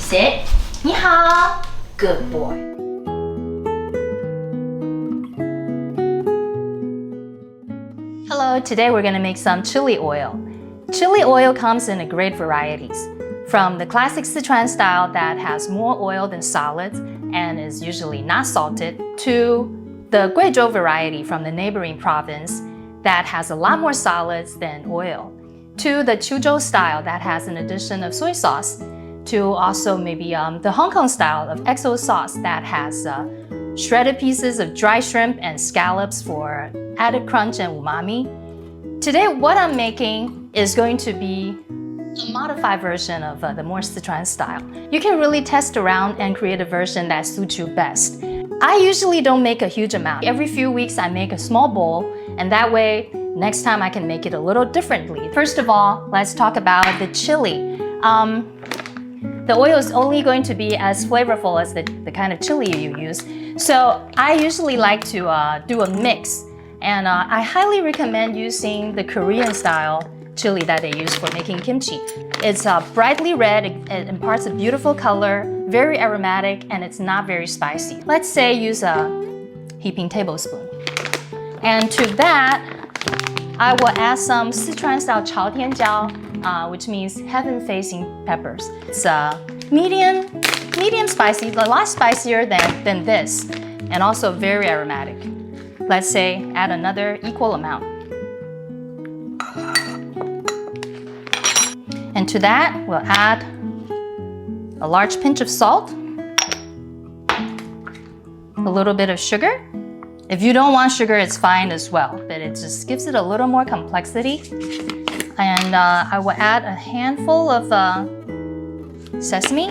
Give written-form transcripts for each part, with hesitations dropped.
Sit. 你好. Good boy. Hello, today we're going to make some chili oil. Chili oil comes in a great varieties. From the classic Sichuan style that has more oil than solids and is usually not salted, to the Guizhou variety from the neighboring province that has a lot more solids than oil, to the Chuzhou style that has an addition of soy sauce, to also maybe the Hong Kong style of XO sauce that has shredded pieces of dry shrimp and scallops for added crunch and umami. Today, what I'm making is going to be a modified version of the more Sichuan style. You can really test around and create a version that suits you best. I usually don't make a huge amount. Every few weeks, I make a small bowl, and that way, next time I can make it a little differently. First of all, let's talk about the chili. The oil is only going to be as flavorful as the kind of chili you use. So I usually like to do a mix. And I highly recommend using the Korean style chili that they use for making kimchi. It's brightly red, it imparts a beautiful color, very aromatic, and it's not very spicy. Let's say use a heaping tablespoon. And to that, I will add some Sichuan style 朝天椒, which means heaven-facing peppers. It's medium spicy, a lot spicier than this, and also very aromatic. Let's say add another equal amount. And to that, we'll add a large pinch of salt, a little bit of sugar. If you don't want sugar, it's fine as well, but it just gives it a little more complexity. And I will add a handful of sesame.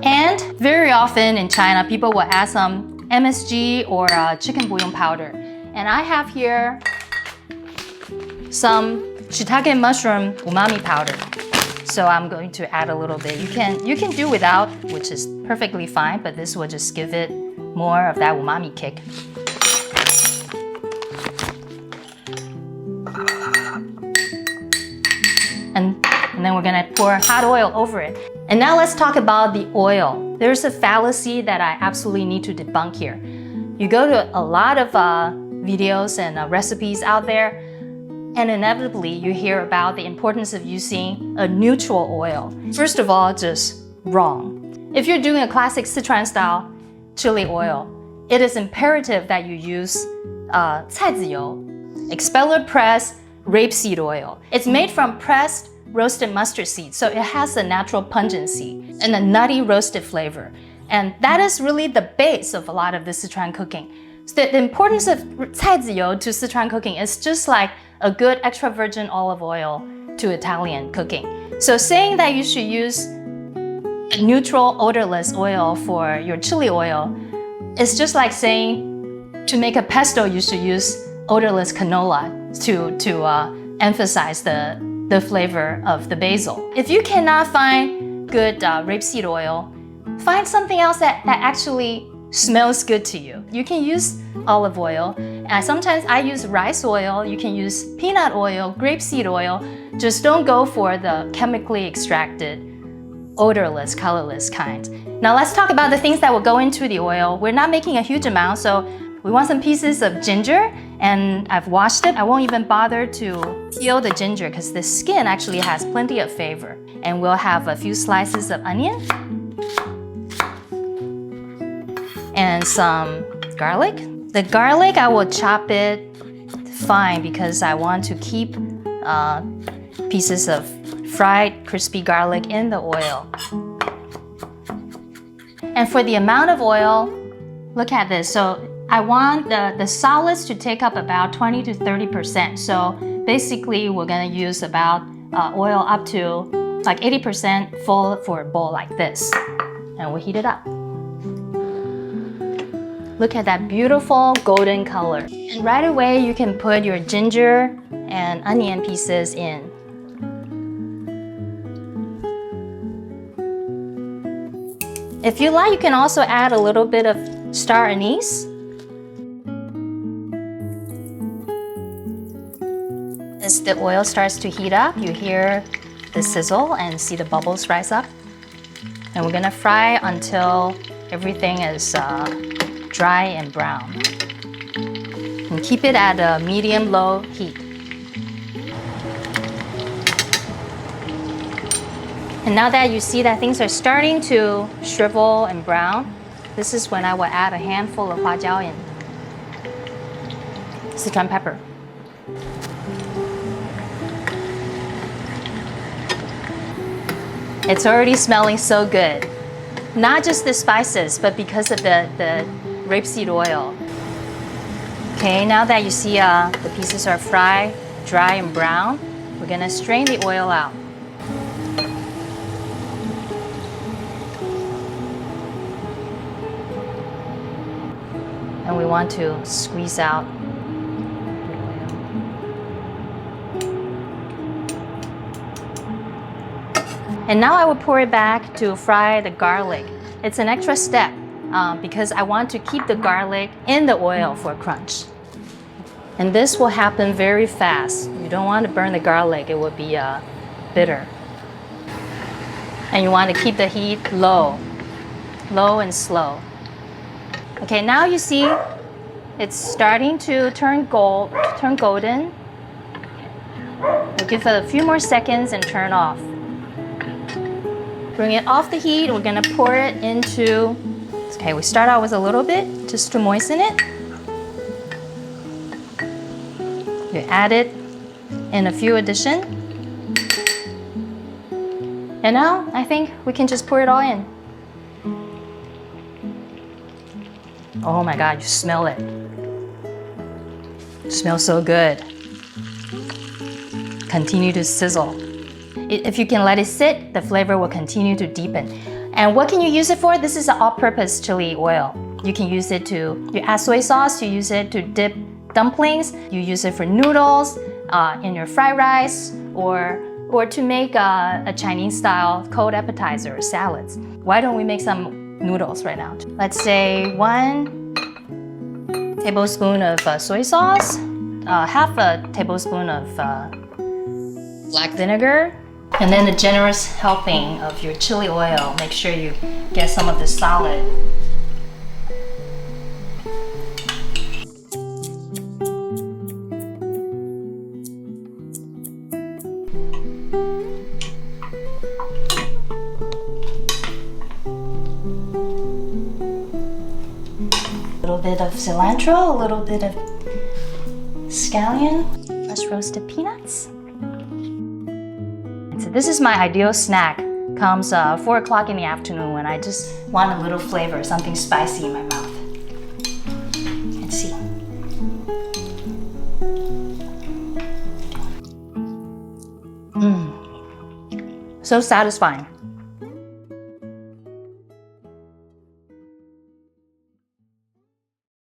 And very often in China, people will add some MSG or chicken bouillon powder. And I have here some shiitake mushroom umami powder. So I'm going to add a little bit. You can do without, which is perfectly fine, but this will just give it more of that umami kick. And then we're gonna pour hot oil over it. And now let's talk about the oil. There's a fallacy that I absolutely need to debunk here. You go to a lot of videos and recipes out there, and inevitably you hear about the importance of using a neutral oil. First of all, just wrong. If you're doing a classic Sichuan style chili oil, it is imperative that you use 菜籽油, expeller pressed rapeseed oil. It's made from pressed roasted mustard seeds, so it has a natural pungency and a nutty roasted flavor. And that is really the base of a lot of the Sichuan cooking. So the importance of 菜籽油 to Sichuan cooking is just like a good extra virgin olive oil to Italian cooking. So saying that you should use a neutral odorless oil for your chili oil is just like saying to make a pesto you should use odorless canola to emphasize the flavor of the basil. If you cannot find good rapeseed oil, find something else that actually smells good to you. You can use olive oil. Sometimes I use rice oil. You can use peanut oil, grapeseed oil. Just don't go for the chemically extracted, odorless, colorless kind. Now let's talk about the things that will go into the oil. We're not making a huge amount, so we want some pieces of ginger, and I've washed it. I won't even bother to peel the ginger because the skin actually has plenty of flavor. And we'll have a few slices of onion and some garlic. The garlic, I will chop it fine because I want to keep pieces of fried crispy garlic in the oil. And for the amount of oil, look at this. So I want the solids to take up about 20 to 30%. So basically, we're gonna use about oil up to like 80% full for a bowl like this. And we'll heat it up. Look at that beautiful golden color. And right away, you can put your ginger and onion pieces in. If you like, you can also add a little bit of star anise. As the oil starts to heat up, you hear the sizzle and see the bubbles rise up. And we're gonna fry until everything is dry and brown. And keep it at a medium-low heat. And now that you see that things are starting to shrivel and brown, this is when I will add a handful of huajiao and Sichuan pepper. It's already smelling so good. Not just the spices, but because of the rapeseed oil. Okay, now that you see the pieces are fried, dry and brown, we're gonna strain the oil out. And we want to squeeze out the oil. And now I will pour it back to fry the garlic. It's an extra step because I want to keep the garlic in the oil for crunch. And this will happen very fast. You don't want to burn the garlic, it will be bitter. And you want to keep the heat low and slow. Okay, now you see it's starting to turn golden. We'll give it a few more seconds and turn off. Bring it off the heat. We're gonna pour it into, okay, we start out with a little bit just to moisten it. You add it in a few addition. And now I think we can just pour it all in. Oh my God, you smell it. It smells so good. Continue to sizzle. If you can let it sit, the flavor will continue to deepen. And what can you use it for? This is an all-purpose chili oil. You can use it to, you add soy sauce, you use it to dip dumplings, you use it for noodles, in your fried rice, or to make a Chinese-style cold appetizer or salads. Why don't we make some noodles right now? Let's say 1 tablespoon of soy sauce, half a tablespoon of black vinegar, and then a generous helping of your chili oil. Make sure you get some of the solid. A little bit of cilantro, a little bit of scallion, fresh roasted peanuts. And so this is my ideal snack. Comes 4 o'clock in the afternoon when I just want a little flavor, something spicy in my mouth. Let's see. So satisfying.